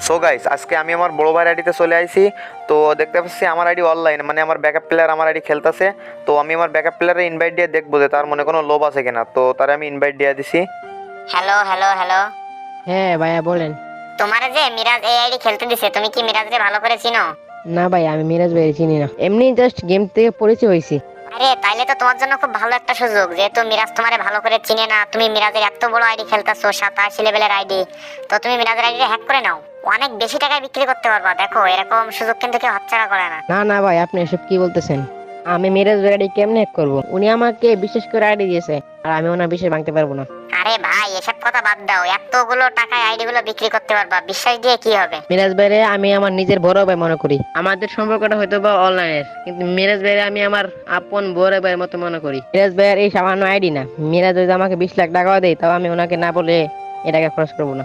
So guys, আজকে আমি আমার বড় ভাইয়ের আইডিতে চলে আইছি। তো দেখতে পাচ্ছি আমার আইডি অনলাইন, মানে আমার ব্যাকআপ প্লেয়ার আমার আইডি খেলতেছে। তো আমি আমার ব্যাকআপ প্লেয়ারে ইনভাইট দিয়ে দেখবো যে তার মনে কোনো লোভ আছে কিনা। তো তারে আমি ইনভাইট দিয়ে দিছি। হ্যালো হ্যালো হ্যালো, হ্যাঁ ভাইয়া বলেন। তোমারে যে মিরাজ এই আইডি খেলতে দিছে, তুমি কি মিরাজরে ভালো করে চিনো? না ভাই, আমি মিরাজ ভাই চিনি না, এমনি জাস্ট গেম থেকে পরিচয় হয়েছি। আরে তাইলে তো তোমার জন্য খুব ভালো একটা সুযোগ, যেহেতু মিরাজ তোমারে ভালো করে চিনে না, তুমি মিরাজের এত বড় আইডি খেলতেছো, 87 লেভেলের আইডি। তো তুমি মিরাজের আইডি হ্যাক করে নাও, অনেক বেশি টাকায় বিক্রি করতে পারবা। দেখো এরকম সুযোগ কিন্তু কেউ হাতছাড়া করে না। না না ভাই, আপনি এসব কি বলতেছেন? আমি মিরাজ ভাই আইডি কেমনে হ্যাক করবো? উনি আমাকে বিশেষ করে আইডি দিয়েছে, আর আমি ওনার বিশ্বাস ভাঙতে পারবো না। আরে ভাই এসব কথা বাদ দাও, এতগুলো টাকায় আইডি গুলো বিক্রি করতে পারবা, বিশ্বাস দিয়ে কি হবে? মিরাজ ভাইরে আমি আমার নিজের বড় ভাই মনে করি। আমাদের সম্পর্কটা হয়তো বা অনলাইনের, কিন্তু মিরাজ ভাইরে আমি আমার আপন বড় ভাইয়ের মতো মনে করি। মিরাজ ভাইয়ের এই সামান্য আইডি না, মিরাজ যদি আমাকে 20 লাখ টাকাও দেয়, তাও আমি ওনাকে না বলে এটাকে খরচ করবো না।